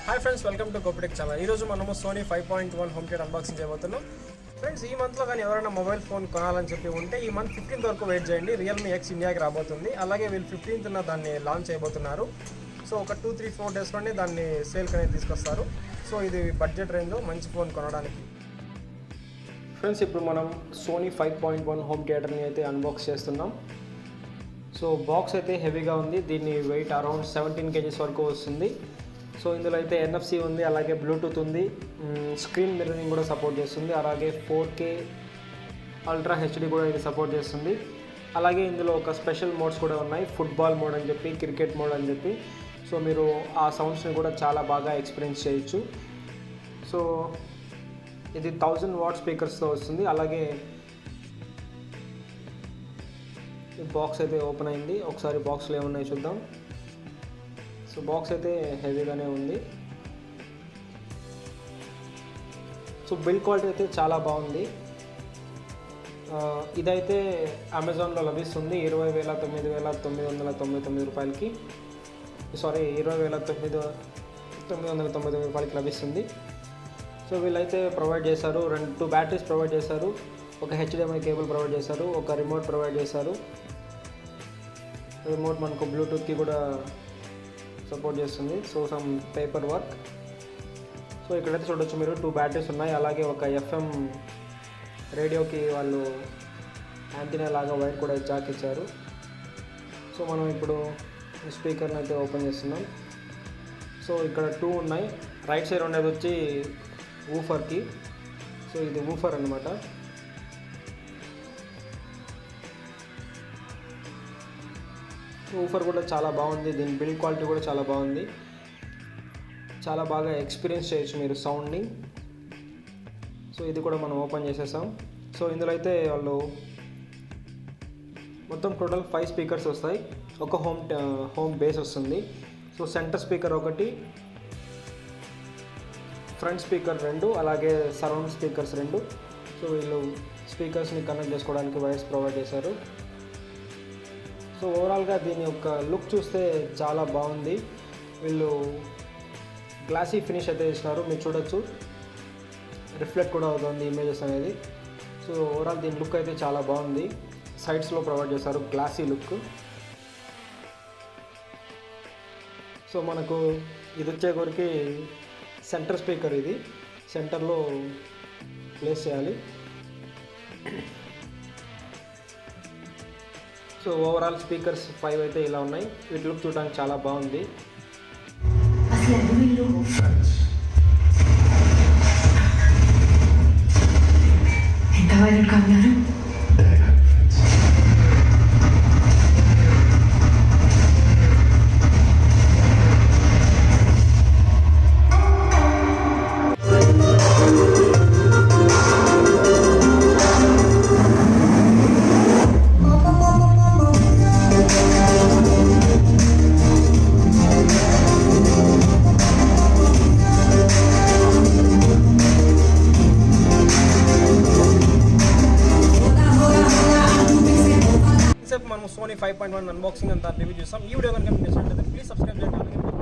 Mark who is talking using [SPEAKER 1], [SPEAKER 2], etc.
[SPEAKER 1] Hi friends, welcome to Gopi tech channel. ఈరోజు మనము Sony 5.1 home theatre unboxing చేయబోతున్నాం. Friends, ఈ మంత్లో కానీ ఎవరైనా మొబైల్ ఫోన్ కొనాలని చెప్పి ఉంటే ఈ మంత్ 15th వరకు వెయిట్ చేయండి. రియల్మీ ఎక్స్ ఇండియాకి రాబోతుంది. అలాగే వీళ్ళు 15th దాన్ని లాంచ్ చేయబోతున్నారు. సో ఒక 2-3-4 డేస్లోనే దాన్ని సేల్కి అనేది తీసుకొస్తారు. సో ఇది బడ్జెట్ రేంజ్లో మంచి ఫోన్ కొనడానికి. ఫ్రెండ్స్, ఇప్పుడు మనం సోనీ 5.1 హోమ్ థియేటర్ని అయితే అన్బాక్స్ చేస్తున్నాం. సో బాక్స్ అయితే హెవీగా ఉంది. దీన్ని వెయిట్ అరౌండ్ 17 kgs వరకు వస్తుంది. సో ఇందులో అయితే NFC ఉంది, అలాగే బ్లూటూత్ ఉంది, స్క్రీన్ మిర్రరింగ్ కూడా సపోర్ట్ చేస్తుంది, అలాగే 4K అల్ట్రా HD కూడా ఇది సపోర్ట్ చేస్తుంది. అలాగే ఇందులో ఒక స్పెషల్ మోడ్స్ కూడా ఉన్నాయి, ఫుట్బాల్ మోడ్ అని చెప్పి, క్రికెట్ మోడ్ అని చెప్పి. సో మీరు ఆ సౌండ్స్ని కూడా చాలా బాగా ఎక్స్పీరియన్స్ చేయొచ్చు. సో ఇది 1000 వాట్ స్పీకర్స్తో వస్తుంది. అలాగే ఈ బాక్స్ అయితే ఓపెన్ అయింది. ఒకసారి బాక్స్లో ఏమున్నాయి చూద్దాం. సో బాక్స్ అయితే హెవీగానే ఉంది. సో బిల్డ్ క్వాలిటీ అయితే చాలా బాగుంది. ఇదైతే అమెజాన్లో లభిస్తుంది 20,999 రూపాయలకి. సారీ, 20,999 రూపాయలకి లభిస్తుంది. సో వీళ్ళైతే ప్రొవైడ్ చేశారు, 2 బ్యాటరీస్ ప్రొవైడ్ చేశారు, ఒక HDMI కేబుల్ ప్రొవైడ్ చేశారు, ఒక రిమోట్ ప్రొవైడ్ చేశారు. రిమోట్ మనకు బ్లూటూత్కి కూడా సపోర్ట్ చేస్తుంది. So some paper work. So ఇక్కడైతే చూడొచ్చు మీరు 2 బ్యాటరీస్ ఉన్నాయి. అలాగే ఒక FM రేడియోకి వాళ్ళు యాంటీనా లాగా వైర్ కూడా జాక్ ఇచ్చారు. సో మనం ఇప్పుడు స్పీకర్ని అయితే ఓపెన్ చేస్తున్నాం. సో ఇక్కడ 2 ఉన్నాయి. రైట్ సైడ్ ఉండేది వచ్చి ఊఫర్కి. సో ఇది ఊఫర్ అన్నమాట. ఊఫర్ కూడా చాలా బాగుంది. దీని బిల్డ్ క్వాలిటీ కూడా చాలా బాగుంది. చాలా బాగా ఎక్స్పీరియన్స్ చేయొచ్చు మీరు సౌండ్ని. సో ఇది కూడా మనం ఓపెన్ చేసేసాం. సో ఇందులో అయితే వాళ్ళు మొత్తం టోటల్ 5 స్పీకర్స్ వస్తాయి. ఒక హోమ్ బేస్ వస్తుంది. సో సెంటర్ స్పీకర్ ఒకటి, ఫ్రంట్ స్పీకర్ 2, అలాగే సరౌండ్ స్పీకర్స్ 2. సో వీళ్ళు స్పీకర్స్ని కనెక్ట్ చేసుకోవడానికి వైర్స్ ప్రొవైడ్ చేశారు. సో ఓవరాల్గా దీని యొక్క లుక్ చూస్తే చాలా బాగుంది. వీళ్ళు గ్లాసీ ఫినిష్ అయితే ఇచ్చినారు, మీరు చూడొచ్చు. రిఫ్లెక్ట్ కూడా అవుతుంది ఇమేజెస్ అనేది. సో ఓవరాల్ దీని లుక్ అయితే చాలా బాగుంది. సైడ్స్లో ప్రొవైడ్ చేశారు గ్లాసీ లుక్. సో మనకు ఇది వచ్చే కొరికి సెంటర్ స్పీకర్, ఇది సెంటర్లో ప్లేస్ చేయాలి. సో ఓవరాల్ స్పీకర్స్ 5 అయితే ఇలా ఉన్నాయి. వీటి లుక్ చూడడానికి చాలా బాగుంది. మనం సోనీ 5.1 అన్బాక్సింగ్ అంతా రివ్యూ చేస్తాం. ఈ వీడియో కనుక మీకు నచ్చినట్లయితే ప్లీజ్ సబ్స్క్రైబ్ చేయండి.